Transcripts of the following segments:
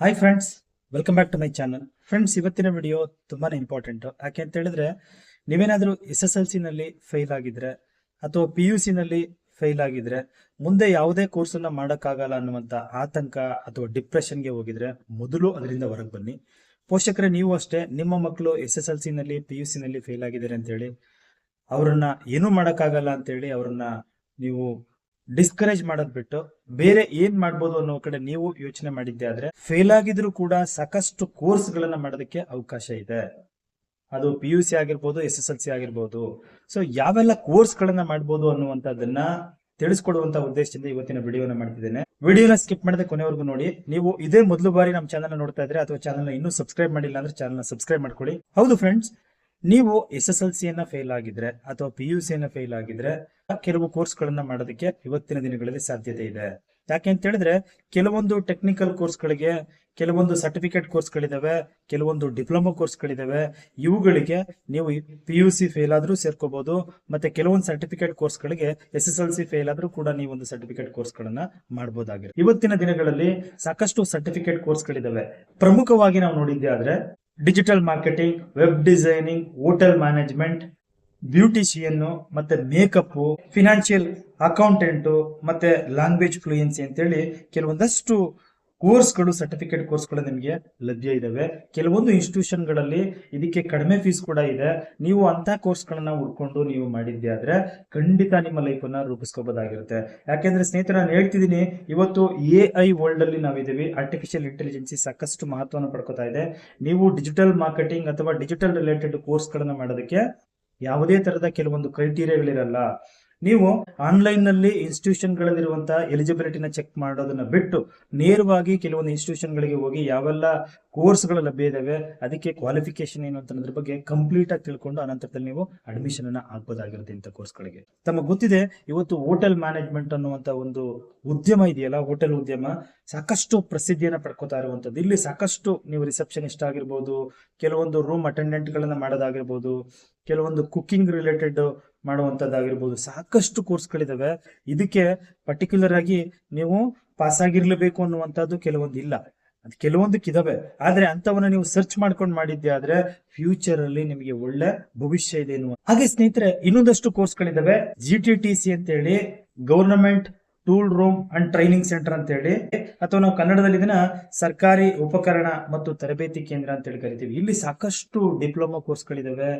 Hi friends, welcome back to my channel. Friends, ಇವತ್ತಿನ video ತುಂಬಾನೇ important. ಯಾಕೆ ಅಂತ ಹೇಳಿದ್ರೆ, ನೀವೇನಾದ್ರೂ SSLC ನಲ್ಲಿ ಫೇಲ್ ಆಗಿದ್ರೆ ಅಥವಾ PUC ನಲ್ಲಿ ಫೇಲ್ ಆಗಿದ್ರೆ ಮುಂದೆ ಯಾವುದೇ ಕೋರ್ಸ್ ಅನ್ನ ಮಾಡಕ್ಕಾಗಲ್ಲ ಅನ್ನುವಂತ ಆತಂಕ ಅಥವಾ ಡಿಪ್ರೆಷನ್ಗೆ ಹೋಗಿದ್ರೆ ಮೊದಲು ಅದರಿಂದ ಹೊರಗೆ ಬನ್ನಿ. ಪೋಷಕರೇ, ನೀವು ಅಷ್ಟೇ, ನಿಮ್ಮ ಮಕ್ಕಳು SSLC ನಲ್ಲಿ PUC ನಲ್ಲಿ ಫೇಲ್ ಆಗಿದ್ದಾರೆ ಅಂತೇಳಿ ಅವರನ್ನ ಏನೂ ಮಾಡಕ್ಕಾಗಲ್ಲ ಅಂತೇಳಿ ಅವರನ್ನ ನೀವು ಡಿಸ್ಕರೇಜ್ ಮಾಡೋದ್ ಬಿಟ್ಟು ಬೇರೆ ಏನ್ ಮಾಡ್ಬೋದು ಅನ್ನೋ ಕಡೆ ನೀವು ಯೋಚನೆ ಮಾಡಿದ್ದೆ ಆದ್ರೆ, ಫೇಲ್ ಆಗಿದ್ರು ಕೂಡ ಸಾಕಷ್ಟು ಕೋರ್ಸ್ ಗಳನ್ನ ಮಾಡೋದಕ್ಕೆ ಅವಕಾಶ ಇದೆ. ಅದು PUC ಆಗಿರ್ಬೋದು, SSLC ಆಗಿರ್ಬೋದು. ಸೊ ಯಾವೆಲ್ಲ ಕೋರ್ಸ್ ಗಳನ್ನ ಮಾಡ್ಬೋದು ಅನ್ನುವಂಥದ್ದನ್ನ ತಿಳಿಸ್ಕೊಡುವಂತ ಉದ್ದೇಶದಿಂದ ಇವತ್ತಿನ ವಿಡಿಯೋನ ಮಾಡ್ತಿದ್ದೇನೆ. ವಿಡಿಯೋನ ಸ್ಕಿಪ್ ಮಾಡದೆ ಕೊನೆವರೆಗೂ ನೋಡಿ. ನೀವು ಇದೇ ಮೊದಲು ಬಾರಿ ನಮ್ಮ ಚಾನಲ್ ನೋಡ್ತಾ ಇದ್ರೆ ಅಥವಾ ಚಾನಲ್ ಇನ್ನೂ ಸಬ್ಸ್ಕ್ರೈಬ್ ಮಾಡಿಲ್ಲ ಅಂದ್ರೆ ಚಾನಲ್ ಸಬ್ಸ್ಕ್ರೈಬ್ ಮಾಡ್ಕೊಳ್ಳಿ. ಹೌದು ಫ್ರೆಂಡ್ಸ್, ನೀವು SSLC ಫೇಲ್ ಆಗಿದ್ರೆ ಅಥವಾ PUC ಫೇಲ್ ಆಗಿದ್ರೆ ಕೆಲವು ಕೋರ್ಸ್ ಗಳನ್ನ ಮಾಡೋದಕ್ಕೆ ಇವತ್ತಿನ ದಿನಗಳಲ್ಲಿ ಸಾಧ್ಯತೆ ಇದೆ. ಯಾಕೆ ಅಂತ ಹೇಳಿದ್ರೆ, ಕೆಲವೊಂದು ಟೆಕ್ನಿಕಲ್ ಕೋರ್ಸ್ಗಳಿಗೆ ಕೆಲವೊಂದು ಸರ್ಟಿಫಿಕೇಟ್ ಕೋರ್ಸ್ಗಳಿದಾವೆ, ಕೆಲವೊಂದು ಡಿಪ್ಲೊಮಾ ಕೋರ್ಸ್ಗಳಿದಾವೆ. ಇವುಗಳಿಗೆ ನೀವು PUC ಫೇಲ್ ಆದ್ರೂ ಸೇರ್ಕೋಬಹುದು. ಮತ್ತೆ ಕೆಲವೊಂದು ಸರ್ಟಿಫಿಕೇಟ್ ಕೋರ್ಸ್ಗಳಿಗೆ SSLC ಫೇಲ್ ಆದ್ರೂ ಕೂಡ ನೀವು ಒಂದು ಸರ್ಟಿಫಿಕೇಟ್ ಕೋರ್ಸ್ಗಳನ್ನ ಮಾಡಬಹುದಾಗಿದೆ. ಇವತ್ತಿನ ದಿನಗಳಲ್ಲಿ ಸಾಕಷ್ಟು ಸರ್ಟಿಫಿಕೇಟ್ ಕೋರ್ಸ್ಗಳಿದಾವೆ. ಪ್ರಮುಖವಾಗಿ ನಾವು ನೋಡಿದ್ದೆ ಆದ್ರೆ digital marketing, web designing, hotel management, beautician, ಮತ್ತೆ ಮೇಕಪ್, ಫಿನಾನ್ಷಿಯಲ್ ಅಕೌಂಟೆಂಟ್, ಮತ್ತೆ ಲ್ಯಾಂಗ್ವೇಜ್ ಫ್ಲೂಯೆನ್ಸಿ ಅಂತೇಳಿ ಕೆಲವೊಂದಷ್ಟು ಕೋರ್ಸ್ಗಳು, ಸರ್ಟಿಫಿಕೇಟ್ ಕೋರ್ಸ್ಗಳು ನಿಮಗೆ ಲಭ್ಯ ಇದಾವೆ. ಕೆಲವೊಂದು ಇನ್ಸ್ಟಿಟ್ಯೂಷನ್ ಗಳಲ್ಲಿ ಇದಕ್ಕೆ ಕಡಿಮೆ ಫೀಸ್ ಕೂಡ ಇದೆ. ನೀವು ಅಂತ ಕೋರ್ಸ್ ಗಳನ್ನ ಹುಡ್ಕೊಂಡು ನೀವು ಮಾಡಿದ್ದೆ ಆದ್ರೆ ಖಂಡಿತ ನಿಮ್ಮ ಲೈಫ್ ಅನ್ನ ರೂಪಿಸ್ಕೋಬಹುದಾಗಿರುತ್ತೆ. ಯಾಕೆಂದ್ರೆ ಸ್ನೇಹಿತರೆ, ನಾನು ಹೇಳ್ತಿದ್ದೀನಿ, ಇವತ್ತು AI ವರ್ಲ್ಡ್ ಅಲ್ಲಿ ನಾವಿದ್ದೀವಿ. ಆರ್ಟಿಫಿಷಿಯಲ್ ಇಂಟೆಲಿಜೆನ್ಸಿ ಸಾಕಷ್ಟು ಮಹತ್ವವನ್ನು ಪಡ್ಕೋತಾ ಇದೆ. ನೀವು ಡಿಜಿಟಲ್ ಮಾರ್ಕೆಟಿಂಗ್ ಅಥವಾ ಡಿಜಿಟಲ್ ರಿಲೇಟೆಡ್ ಕೋರ್ಸ್ ಗಳನ್ನ ಮಾಡೋದಕ್ಕೆ ಯಾವುದೇ ತರದ ಕೆಲವೊಂದು ಕ್ರೈಟೀರಿಯಾಗಳಿರಲ್ಲ. ನೀವು ಆನ್ಲೈನ್ ನಲ್ಲಿ ಇನ್ಸ್ಟಿಟ್ಯೂಷನ್ ಗಳಲ್ಲಿರುವಂತಹ ಎಲಿಜಿಬಿಲಿಟಿನ ಚೆಕ್ ಮಾಡೋದನ್ನ ಬಿಟ್ಟು ನೇರವಾಗಿ ಕೆಲವೊಂದು ಇನ್ಸ್ಟಿಟ್ಯೂಷನ್ ಗಳಿಗೆ ಹೋಗಿ ಯಾವೆಲ್ಲ ಕೋರ್ಸ್ ಗಳು ಲಭ್ಯ ಇದಾವೆ, ಅದಕ್ಕೆ ಕ್ವಾಲಿಫಿಕೇಶನ್ ಏನು ಅಂತ ಅನ್ನೋದ್ರ ಬಗ್ಗೆ ಕಂಪ್ಲೀಟ್ ಆಗಿ ತಿಳ್ಕೊಂಡು ಅನಂತರದಲ್ಲಿ ನೀವು ಅಡ್ಮಿಷನ್ ಅನ್ನ ಆಗ್ಬೋದಾಗಿರುತ್ತೆ ಇಂಥ ಕೋರ್ಸ್ ಗಳಿಗೆ. ತಮಗೆ ಗೊತ್ತಿದೆ, ಇವತ್ತು ಹೋಟೆಲ್ ಮ್ಯಾನೇಜ್ಮೆಂಟ್ ಅನ್ನುವಂತ ಒಂದು ಉದ್ಯಮ ಇದೆಯಲ್ಲ, ಹೋಟೆಲ್ ಉದ್ಯಮ ಸಾಕಷ್ಟು ಪ್ರಸಿದ್ಧಿಯನ್ನ ಪಡ್ಕೋತಾ ಇರುವಂತದ್ದು. ಇಲ್ಲಿ ಸಾಕಷ್ಟು ನೀವು ರಿಸೆಪ್ಷನಿಸ್ಟ್ ಆಗಿರ್ಬೋದು, ಕೆಲವೊಂದು ರೂಮ್ ಅಟೆಂಡೆಂಟ್ ಗಳನ್ನ ಮಾಡೋದಾಗಿರ್ಬೋದು, ಕೆಲವೊಂದು ಕುಕಿಂಗ್ ರಿಲೇಟೆಡ್ ಮಾಡುವಂತದ್ದಾಗಿರ್ಬೋದು, ಸಾಕಷ್ಟು ಕೋರ್ಸ್ಗಳಿದಾವೆ. ಇದಕ್ಕೆ ಪರ್ಟಿಕ್ಯುಲರ್ ಆಗಿ ನೀವು ಪಾಸ್ ಆಗಿರ್ಲೇಬೇಕು ಅನ್ನುವಂಥದ್ದು ಕೆಲವೊಂದು ಇಲ್ಲ, ಅದು ಕೆಲವೊಂದಕ್ಕೆ ಇದಾವೆ. ಆದ್ರೆ ಅಂತವನ್ನ ನೀವು ಸರ್ಚ್ ಮಾಡ್ಕೊಂಡು ಮಾಡಿದ್ದೆ ಆದ್ರೆ ಫ್ಯೂಚರ್ ಅಲ್ಲಿ ನಿಮಗೆ ಒಳ್ಳೆ ಭವಿಷ್ಯ ಇದೆ ಎನ್ನುವ ಹಾಗೆ. ಸ್ನೇಹಿತರೆ, ಇನ್ನೊಂದಷ್ಟು ಕೋರ್ಸ್ಗಳಿದಾವೆ. GTTC ಅಂತ ಹೇಳಿ, government tool room and training centre ಅಂತ ಹೇಳಿ, ಅಥವಾ ನಾವು ಕನ್ನಡದಲ್ಲಿ ಇದನ್ನ ಸರ್ಕಾರಿ ಉಪಕರಣ ಮತ್ತು ತರಬೇತಿ ಕೇಂದ್ರ ಅಂತ ಹೇಳಿ ಕರಿತೀವಿ. ಇಲ್ಲಿ ಸಾಕಷ್ಟು ಡಿಪ್ಲೊಮಾ ಕೋರ್ಸ್ಗಳಿದಾವೆ.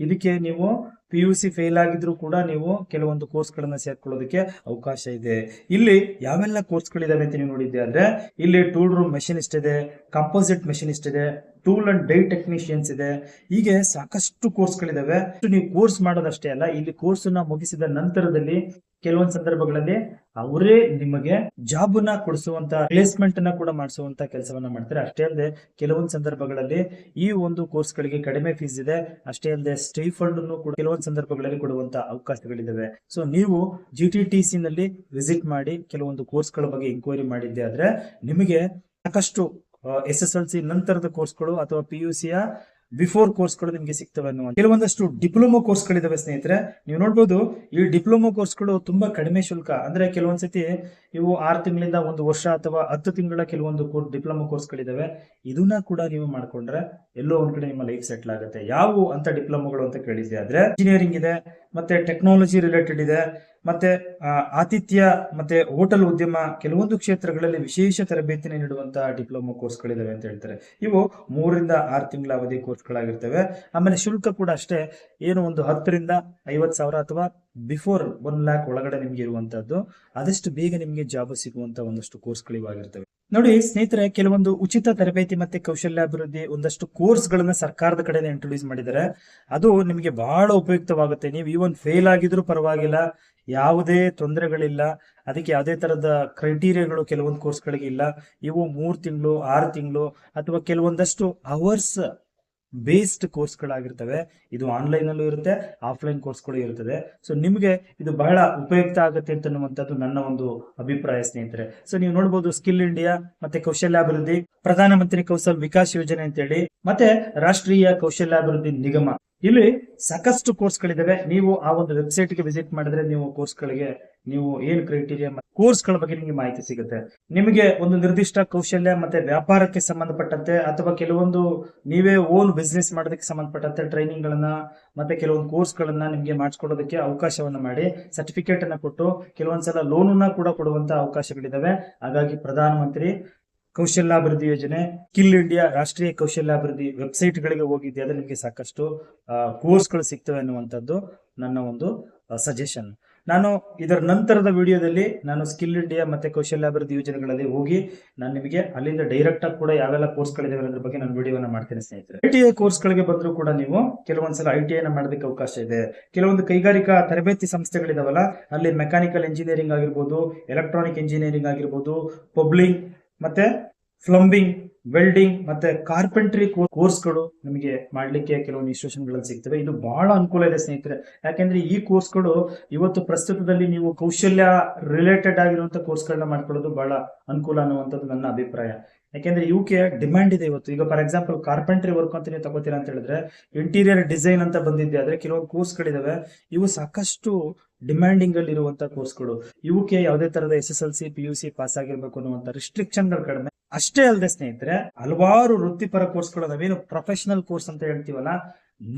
ಇದಕ್ಕೆ ನೀವು PUC ಫೇಲ್ ಆಗಿದ್ರು ಕೂಡ ನೀವು ಕೆಲವೊಂದು ಕೋರ್ಸ್ ಗಳನ್ನ ಸೇರ್ಕೊಳ್ಳೋದಕ್ಕೆ ಅವಕಾಶ ಇದೆ. ಇಲ್ಲಿ ಯಾವೆಲ್ಲ ಕೋರ್ಸ್ಗಳಿದಾವೆ ಅಂತ ನೀವು ನೋಡಿದ್ದೆ ಆದ್ರೆ, ಇಲ್ಲಿ ಟೂಲ್ ರೂಮ್ ಮೆಷಿನಿಸ್ಟ್ ಇದೆ, ಕಂಪೋಸಿಟ್ ಮೆಷಿನಿಸ್ಟ್ ಇದೆ, ಟೂಲ್ ಅಂಡ್ ಡೈ ಟೆಕ್ನಿಷಿಯನ್ಸ್ ಇದೆ. ಹೀಗೆ ಸಾಕಷ್ಟು ಕೋರ್ಸ್ಗಳಿದಾವೆ. ನೀವು ಕೋರ್ಸ್ ಮಾಡೋದಷ್ಟೇ ಅಲ್ಲ, ಇಲ್ಲಿ ಕೋರ್ಸ್ ನ ಮುಗಿಸಿದ ನಂತರದಲ್ಲಿ ಕೆಲವೊಂದು ಸಂದರ್ಭಗಳಲ್ಲಿ ಅವರೇ ನಿಮಗೆ ಜಾಬ್ ನ ಕೊಡಿಸುವಂತ, ಪ್ಲೇಸ್ಮೆಂಟ್ ಅನ್ನ ಕೂಡ ಮಾಡಿಸುವಂತ ಕೆಲಸವನ್ನ ಮಾಡ್ತಾರೆ. ಅಷ್ಟೇ ಅಲ್ಲದೆ ಕೆಲವೊಂದು ಸಂದರ್ಭಗಳಲ್ಲಿ ಈ ಒಂದು ಕೋರ್ಸ್ ಗಳಿಗೆ ಕಡಿಮೆ ಫೀಸ್ ಇದೆ. ಅಷ್ಟೇ ಅಲ್ಲದೆ ಸ್ಟೈಫಂಡ್ ಅನ್ನು ಕೂಡ ಕೆಲವೊಂದು ಸಂದರ್ಭಗಳಲ್ಲಿ ಕೊಡುವಂತ ಅವಕಾಶಗಳಿದಾವೆ. ಸೊ ನೀವು GTTC ನಲ್ಲಿ ವಿಸಿಟ್ ಮಾಡಿ ಕೆಲವೊಂದು ಕೋರ್ಸ್ ಗಳ ಬಗ್ಗೆ ಎಂಕ್ವೈರಿ ಮಾಡಿದ್ದೆ ಆದ್ರೆ ನಿಮಗೆ ಸಾಕಷ್ಟು SSLC ನಂತರದ ಕೋರ್ಸ್ಗಳು ಅಥವಾ PUC ಬಿಫೋರ್ ಕೋರ್ಸ್ಗಳು ನಿಮಗೆ ಸಿಗ್ತವೆ ಅನ್ನುವ ಕೆಲವೊಂದಷ್ಟು ಡಿಪ್ಲೊಮಾ ಕೋರ್ಸ್ಗಳಿದಾವೆ. ಸ್ನೇಹಿತರೆ, ನೀವು ನೋಡ್ಬೋದು, ಈ ಡಿಪ್ಲೊಮಾ ಕೋರ್ಸ್ಗಳು ತುಂಬಾ ಕಡಿಮೆ ಶುಲ್ಕ. ಅಂದ್ರೆ ಕೆಲವೊಂದ್ಸತಿ ಇವು 6 ತಿಂಗಳಿಂದ 1 ವರ್ಷ ಅಥವಾ 10 ತಿಂಗಳ ಕೆಲವೊಂದು ಡಿಪ್ಲೊಮಾ ಕೋರ್ಸ್ಗಳಿದಾವೆ. ಇದನ್ನ ಕೂಡ ನೀವು ಮಾಡ್ಕೊಂಡ್ರೆ ಎಲ್ಲೋ ಒಂದ್ ಕಡೆ ನಿಮ್ಮ ಲೈಫ್ ಸೆಟ್ಲ್ ಆಗುತ್ತೆ. ಯಾವ ಅಂತ ಡಿಪ್ಲೊಮಾಗಳು ಅಂತ ಕೇಳಿದ್ದೆ ಆದ್ರೆ ಇಂಜಿನಿಯರಿಂಗ್ ಇದೆ, ಮತ್ತೆ ಟೆಕ್ನಾಲಜಿ ರಿಲೇಟೆಡ್ ಇದೆ, ಮತ್ತೆ ಆತಿಥ್ಯ ಮತ್ತೆ ಹೋಟೆಲ್ ಉದ್ಯಮ, ಕೆಲವೊಂದು ಕ್ಷೇತ್ರಗಳಲ್ಲಿ ವಿಶೇಷ ತರಬೇತಿನ ನೀಡುವಂತಹ ಡಿಪ್ಲೊಮಾ ಕೋರ್ಸ್ಗಳಿದಾವೆ ಅಂತ ಹೇಳ್ತಾರೆ. ಇವು 3 ರಿಂದ 6 ತಿಂಗಳ ಅವಧಿ ಕೋರ್ಸ್ಗಳಾಗಿರ್ತವೆ. ಆಮೇಲೆ ಶುಲ್ಕ ಕೂಡ ಅಷ್ಟೇ, ಏನು ಒಂದು 10 ರಿಂದ 50 ಸಾವಿರ ಅಥವಾ ಬಿಫೋರ್ 1 lakh ಒಳಗಡೆ ನಿಮ್ಗೆ ಇರುವಂತದ್ದು. ಆದಷ್ಟು ಬೇಗ ನಿಮ್ಗೆ ಜಾಬ್ ಸಿಗುವಂತ ಒಂದಷ್ಟು ಕೋರ್ಸ್ಗಳಿವಾಗಿರ್ತವೆ. ನೋಡಿ ಸ್ನೇಹಿತರೆ, ಕೆಲವೊಂದು ಉಚಿತ ತರಬೇತಿ ಮತ್ತೆ ಕೌಶಲ್ಯಾಭಿವೃದ್ಧಿ ಒಂದಷ್ಟು ಕೋರ್ಸ್ ಗಳನ್ನ ಸರ್ಕಾರದ ಕಡೆಯಿಂದ ಇಂಟ್ರೊಡ್ಯೂಸ್ ಮಾಡಿದ್ದಾರೆ. ಅದು ನಿಮಗೆ ಬಹಳ ಉಪಯುಕ್ತವಾಗುತ್ತೆ. ನೀವು ಈವನ್ ಫೇಲ್ ಆಗಿದ್ರು ಪರವಾಗಿಲ್ಲ, ಯಾವುದೇ ತೊಂದರೆಗಳಿಲ್ಲ. ಅದಕ್ಕೆ ಯಾವುದೇ ತರದ ಕ್ರೈಟೀರಿಯಾಗಳು ಕೆಲವೊಂದು ಕೋರ್ಸ್ಗಳಿಗೆ ಇಲ್ಲ. ಇವು 3 ತಿಂಗಳು, 6 ತಿಂಗಳು ಅಥವಾ ಕೆಲವೊಂದಷ್ಟು ಅವರ್ಸ್ ಬೇಸ್ಡ್ ಕೋರ್ಸ್ಗಳಾಗಿರ್ತವೆ. ಇದು ಆನ್ಲೈನ್ ಅಲ್ಲೂ ಇರುತ್ತೆ, ಆಫ್ಲೈನ್ ಕೋರ್ಸ್ಗಳು ಇರುತ್ತದೆ. ಸೊ ನಿಮಗೆ ಇದು ಬಹಳ ಉಪಯುಕ್ತ ಆಗುತ್ತೆ ಅಂತನ್ನುವಂಥದ್ದು ನನ್ನ ಒಂದು ಅಭಿಪ್ರಾಯ ಸ್ನೇಹಿತರೆ. ಸೊ ನೀವು ನೋಡಬಹುದು, ಸ್ಕಿಲ್ ಇಂಡಿಯಾ ಮತ್ತೆ ಕೌಶಲ್ಯಾಭಿವೃದ್ಧಿ, ಪ್ರಧಾನಮಂತ್ರಿ ಕೌಶಲ್ ವಿಕಾಸ್ ಯೋಜನೆ ಅಂತೇಳಿ, ಮತ್ತೆ ರಾಷ್ಟ್ರೀಯ ಕೌಶಲ್ಯಾಭಿವೃದ್ಧಿ ನಿಗಮ, ಇಲ್ಲಿ ಸಾಕಷ್ಟು ಕೋರ್ಸ್ಗಳಿದಾವೆ. ನೀವು ಆ ಒಂದು ವೆಬ್ಸೈಟ್ಗೆ ವಿಸಿಟ್ ಮಾಡಿದ್ರೆ ನೀವು ಕೋರ್ಸ್ಗಳಿಗೆ ನೀವು ಏನು ಕ್ರೈಟೀರಿಯಾ ಕೋರ್ಸ್ಗಳ ಬಗ್ಗೆ ನಿಮಗೆ ಮಾಹಿತಿ ಸಿಗುತ್ತೆ. ನಿಮಗೆ ಒಂದು ನಿರ್ದಿಷ್ಟ ಕೌಶಲ್ಯ ಮತ್ತೆ ವ್ಯಾಪಾರಕ್ಕೆ ಸಂಬಂಧಪಟ್ಟಂತೆ ಅಥವಾ ಕೆಲವೊಂದು ನೀವೇ ಓನ್ ಬಿಸ್ನೆಸ್ ಮಾಡೋದಕ್ಕೆ ಸಂಬಂಧಪಟ್ಟಂತೆ ಟ್ರೈನಿಂಗ್ ಗಳನ್ನ ಮತ್ತೆ ಕೆಲವೊಂದು ಕೋರ್ಸ್ ಗಳನ್ನ ನಿಮಗೆ ಮಾಡಿಸ್ಕೊಡೋದಕ್ಕೆ ಅವಕಾಶವನ್ನ ಮಾಡಿ ಸರ್ಟಿಫಿಕೇಟ್ ಅನ್ನ ಕೊಟ್ಟು ಕೆಲವೊಂದ್ಸಲ ಲೋನ್ ಅನ್ನ ಕೂಡ ಕೊಡುವಂತ ಅವಕಾಶಗಳಿದಾವೆ. ಹಾಗಾಗಿ ಪ್ರಧಾನಮಂತ್ರಿ ಕೌಶಲ್ಯಾಭಿವೃದ್ಧಿ ಯೋಜನೆ, ಸ್ಕಿಲ್ ಇಂಡಿಯಾ ರಾಷ್ಟ್ರೀಯ ಕೌಶಲ್ಯಾಭಿವೃದ್ಧಿ ವೆಬ್ಸೈಟ್ ಗಳಿಗೆ ಹೋಗಿದ್ದೆ ಆದ್ರೆ ನಿಮಗೆ ಸಾಕಷ್ಟು ಕೋರ್ಸ್ಗಳು ಸಿಗ್ತವೆ ಅನ್ನುವಂಥದ್ದು ನನ್ನ ಒಂದು ಸಜೆಷನ್. ನಾನು ಇದರ ನಂತರದ ವಿಡಿಯೋದಲ್ಲಿ ನಾನು ಸ್ಕಿಲ್ ಇಂಡಿಯಾ ಮತ್ತೆ ಕೌಶಲ್ಯಾಭಿವೃದ್ಧಿ ಯೋಜನೆಗಳಲ್ಲಿ ಹೋಗಿ ನಾನು ನಿಮಗೆ ಅಲ್ಲಿಂದ ಡೈರೆಕ್ಟ್ ಆಗಿ ಕೂಡ ಯಾವೆಲ್ಲ ಕೋರ್ಸ್ಗಳಿದಾವೆ ಅನ್ನೋದ್ರ ಬಗ್ಗೆ ನಾನು ವಿಡಿಯೋನ ಮಾಡ್ತೇನೆ ಸ್ನೇಹಿತರೆ. ITI ಕೋರ್ಸ್ಗಳಿಗೆ ಬಂದರೂ ಕೂಡ ನೀವು ಕೆಲವೊಂದ್ಸಲ ITI ನ ಮಾಡೋದಕ್ಕೆ ಅವಕಾಶ ಇದೆ. ಕೆಲವೊಂದು ಕೈಗಾರಿಕಾ ತರಬೇತಿ ಸಂಸ್ಥೆಗಳಿದಾವಲ್ಲ, ಅಲ್ಲಿ ಮೆಕ್ಯಾನಿಕಲ್ ಇಂಜಿನಿಯರಿಂಗ್ ಆಗಿರ್ಬೋದು, ಎಲೆಕ್ಟ್ರಾನಿಕ್ ಇಂಜಿನಿಯರಿಂಗ್ ಆಗಿರ್ಬೋದು, ಪಬ್ಲಿಂಗ್ ಮತ್ತೆ ಪ್ಲಂಬಿಂಗ್, ವೆಲ್ಡಿಂಗ್ ಮತ್ತೆ ಕಾರ್ಪೆಂಟ್ರಿ ಕೋರ್ಸ್ಗಳು ನಿಮಗೆ ಮಾಡ್ಲಿಕ್ಕೆ ಕೆಲವೊಂದು ಇನ್ಸ್ಟಿಟ್ಯೂಷನ್ಗಳಲ್ಲಿ ಸಿಗ್ತವೆ. ಇದು ಬಹಳ ಅನುಕೂಲ ಇದೆ ಸ್ನೇಹಿತರೆ. ಯಾಕೆಂದ್ರೆ ಈ ಕೋರ್ಸ್ಗಳು ಇವತ್ತು ಪ್ರಸ್ತುತದಲ್ಲಿ ನೀವು ಕೌಶಲ್ಯ ರಿಲೇಟೆಡ್ ಆಗಿರುವಂತಹ ಕೋರ್ಸ್ಗಳನ್ನ ಮಾಡ್ಕೊಳ್ಳೋದು ಬಹಳ ಅನುಕೂಲ ಅನ್ನುವಂಥದ್ದು ನನ್ನ ಅಭಿಪ್ರಾಯ. ಯಾಕೆಂದ್ರೆ ಇವಕ್ಕೆ ಡಿಮ್ಯಾಂಡ್ ಇದೆ ಇವತ್ತು. ಈಗ ಫಾರ್ ಎಕ್ಸಾಂಪಲ್ ಕಾರ್ಪೆಂಟ್ರಿ ವರ್ಕ್ ಅಂತ ನೀವು ತಗೋತೀರಾ ಅಂತ ಹೇಳಿದ್ರೆ, ಇಂಟೀರಿಯರ್ ಡಿಸೈನ್ ಅಂತ ಬಂದಿದ್ದೆ ಆದ್ರೆ ಕೆಲವೊಂದು ಕೋರ್ಸ್ಗಳಿದಾವೆ. ಇವು ಸಾಕಷ್ಟು ಡಿಮ್ಯಾಂಡಿಂಗ್ ಅಲ್ಲಿ ಇರುವಂತಹ ಕೋರ್ಸ್ಗಳು. ಇವಕ್ಕೆ ಯಾವುದೇ ತರದ SSLC PUC ಪಾಸ್ ಆಗಿರ್ಬೇಕು ಅನ್ನುವಂತ ರಿಸ್ಟ್ರಿಕ್ಷನ್ಗಳು ಕಡಿಮೆ. ಅಷ್ಟೇ ಅಲ್ಲದೆ ಸ್ನೇಹಿತರೆ, ಹಲವಾರು ವೃತ್ತಿಪರ ಕೋರ್ಸ್ಗಳು ನಾವೇನು ಪ್ರೊಫೆಷನಲ್ ಕೋರ್ಸ್ ಅಂತ ಹೇಳ್ತೀವಲ್ಲ,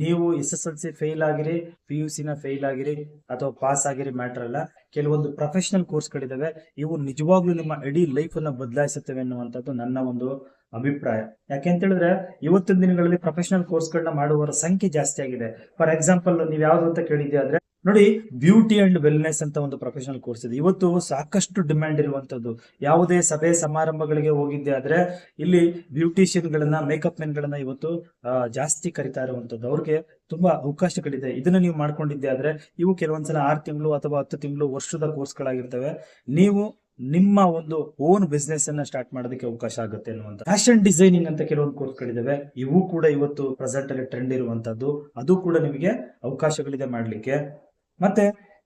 ನೀವು SSLC ಫೇಲ್ ಆಗಿರಿ, PUC ನ ಫೇಲ್ ಆಗಿರಿ ಅಥವಾ ಪಾಸ್ ಆಗಿರಿ ಮ್ಯಾಟರ್ ಅಲ್ಲ. ಕೆಲವೊಂದು ಪ್ರೊಫೆಷನಲ್ ಕೋರ್ಸ್ಗಳಿದಾವೆ. ಇವು ನಿಜವಾಗ್ಲೂ ನಿಮ್ಮ ಇಡೀ ಲೈಫ್ ಅನ್ನ ಬದಲಾಯಿಸುತ್ತವೆ ಅನ್ನುವಂಥದ್ದು ನನ್ನ ಒಂದು ಅಭಿಪ್ರಾಯ. ಯಾಕೆಂತ ಹೇಳಿದ್ರೆ ಇವತ್ತಿನ ದಿನಗಳಲ್ಲಿ ಪ್ರೊಫೆಷನಲ್ ಕೋರ್ಸ್ಗಳನ್ನ ಮಾಡುವವರ ಸಂಖ್ಯೆ ಜಾಸ್ತಿ ಆಗಿದೆ. ಫಾರ್ ಎಕ್ಸಾಂಪಲ್ ನೀವು ಯಾವ್ದು ಅಂತ ಕೇಳಿದ್ದೆ ಆದ್ರೆ ನೋಡಿ, ಬ್ಯೂಟಿ ಅಂಡ್ ವೆಲ್ನೆಸ್ ಅಂತ ಒಂದು ಪ್ರೊಫೆಷನಲ್ ಕೋರ್ಸ್ ಇದೆ. ಇವತ್ತು ಸಾಕಷ್ಟು ಡಿಮ್ಯಾಂಡ್ ಇರುವಂತದ್ದು. ಯಾವುದೇ ಸಭೆ ಸಮಾರಂಭಗಳಿಗೆ ಹೋಗಿದ್ದೆ ಆದ್ರೆ ಇಲ್ಲಿ ಬ್ಯೂಟಿಷಿಯನ್ ಗಳನ್ನ, ಮೇಕಪ್ ಮೆನ್ ಗಳನ್ನ ಇವತ್ತು ಜಾಸ್ತಿ ಕರಿತಾ ಇರುವಂತದ್ದು. ಅವ್ರಿಗೆ ತುಂಬಾ ಅವಕಾಶಗಳಿದೆ. ಇದನ್ನ ನೀವು ಮಾಡ್ಕೊಂಡಿದ್ದೆ ಆದ್ರೆ ಇವು ಕೆಲವೊಂದ್ಸಲ 6 ತಿಂಗಳು ಅಥವಾ 10 ತಿಂಗಳು, ವರ್ಷದ ಕೋರ್ಸ್ಗಳಾಗಿರ್ತವೆ. ನೀವು ನಿಮ್ಮ ಒಂದು ಓನ್ ಬಿಸ್ನೆಸ್ ಅನ್ನ ಸ್ಟಾರ್ಟ್ ಮಾಡೋದಕ್ಕೆ ಅವಕಾಶ ಆಗುತ್ತೆ ಅನ್ನುವಂಥ. ಫ್ಯಾಷನ್ ಡಿಸೈನಿಂಗ್ ಅಂತ ಕೆಲವೊಂದು ಕೋರ್ಸ್ಗಳಿದಾವೆ. ಇವು ಕೂಡ ಇವತ್ತು ಪ್ರೆಸೆಂಟ್ ಅಲ್ಲಿ ಟ್ರೆಂಡ್ ಇರುವಂತದ್ದು. ಅದು ಕೂಡ ನಿಮಗೆ ಅವಕಾಶಗಳಿದೆ ಮಾಡ್ಲಿಕ್ಕೆ. ಮತ್ತೆ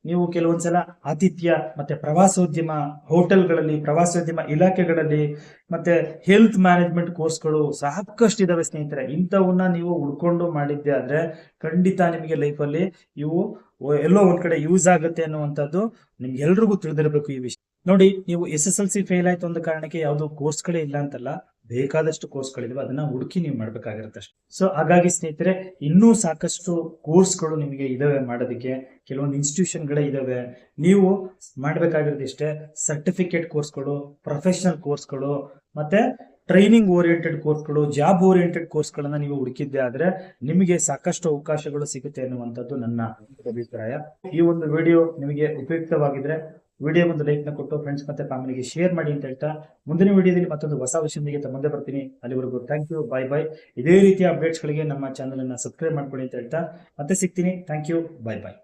ನೀವು ಕೆಲವೊಂದ್ಸಲ ಆತಿಥ್ಯ ಮತ್ತೆ ಪ್ರವಾಸೋದ್ಯಮ ಹೋಟೆಲ್ಗಳಲ್ಲಿ, ಪ್ರವಾಸೋದ್ಯಮ ಇಲಾಖೆಗಳಲ್ಲಿ ಮತ್ತೆ ಹೆಲ್ತ್ ಮ್ಯಾನೇಜ್ಮೆಂಟ್ ಕೋರ್ಸ್ಗಳು ಸಾಕಷ್ಟು ಇದಾವೆ ಸ್ನೇಹಿತರೆ. ಇಂಥವನ್ನ ನೀವು ಉಳ್ಕೊಂಡು ಮಾಡಿದ್ದೆ ಆದ್ರೆ ಖಂಡಿತ ನಿಮಗೆ ಲೈಫಲ್ಲಿ ಇವು ಎಲ್ಲೋ ಒಂದ್ ಕಡೆ ಯೂಸ್ ಆಗುತ್ತೆ ಅನ್ನುವಂಥದ್ದು ನಿಮ್ಗೆ ಎಲ್ರಿಗೂ ತಿಳಿದಿರಬೇಕು ಈ ವಿಷಯ. ನೋಡಿ, ನೀವು SSLC ಫೇಲ್ ಆಯ್ತು ಅಂದ ಕಾರಣಕ್ಕೆ ಯಾವ್ದು ಕೋರ್ಸ್ಗಳೇ ಇಲ್ಲ ಅಂತಲ್ಲ, ಬೇಕಾದಷ್ಟು ಕೋರ್ಸ್ಗಳಿದಾವೆ. ಅದನ್ನ ಹುಡುಕಿ ನೀವು ಮಾಡ್ಬೇಕಾಗಿರುತ್ತೆ ಅಷ್ಟೇ. ಸೊ ಹಾಗಾಗಿ ಸ್ನೇಹಿತರೆ, ಇನ್ನೂ ಸಾಕಷ್ಟು ಕೋರ್ಸ್ಗಳು ನಿಮಗೆ ಇದಾವೆ ಮಾಡೋದಕ್ಕೆ. ಕೆಲವೊಂದು ಇನ್ಸ್ಟಿಟ್ಯೂಷನ್ಗಳೇ ಇದಾವೆ. ನೀವು ಮಾಡ್ಬೇಕಾಗಿರೋದು ಇಷ್ಟೇ, ಸರ್ಟಿಫಿಕೇಟ್ ಕೋರ್ಸ್ಗಳು, ಪ್ರೊಫೆಷನಲ್ ಕೋರ್ಸ್ಗಳು ಮತ್ತೆ ಟ್ರೈನಿಂಗ್ ಓರಿಯೆಂಟೆಡ್ ಕೋರ್ಸ್ಗಳು, ಜಾಬ್ ಓರಿಯೆಂಟೆಡ್ ಕೋರ್ಸ್ಗಳನ್ನ ನೀವು ಹುಡುಕಿದ್ದೆ ಆದ್ರೆ ನಿಮಗೆ ಸಾಕಷ್ಟು ಅವಕಾಶಗಳು ಸಿಗುತ್ತೆ ಅನ್ನುವಂಥದ್ದು ನನ್ನ ಅಭಿಪ್ರಾಯ. ಈ ಒಂದು ವಿಡಿಯೋ ನಿಮಗೆ ಉಪಯುಕ್ತವಾಗಿದ್ರೆ ವಿಡಿಯೋ ಒಂದು ಲೈಕ್ ನ ಕೊಟ್ಟು ಫ್ರೆಂಡ್ಸ್ ಮತ್ತೆ ಫ್ಯಾಮಿಲಿಗೆ ಶೇರ್ ಮಾಡಿ ಅಂತ ಹೇಳ್ತಾ, ಮುಂದಿನ ವಿಡಿಯೋದಲ್ಲಿ ಮತ್ತೊಂದು ಹೊಸ ವಿಷಯದೊಂದಿಗೆ ಮುಂದೆ ಬರ್ತೀನಿ. ಅಲ್ಲಿವರೆಗೂ ಥ್ಯಾಂಕ್ ಯು, ಬಾಯ್ ಬಾಯ್. ಇದೇ ರೀತಿಯ ಅಪ್ಡೇಟ್ಸ್ ಗಳಿಗೆ ನಮ್ಮ ಚಾನಲ್ ಅನ್ನ ಸಬ್ಸ್ಕ್ರೈಬ್ ಮಾಡ್ಕೊಳ್ಳಿ ಅಂತ ಹೇಳ್ತಾ ಮತ್ತೆ ಸಿಗ್ತೀನಿ. Thank you, bye bye.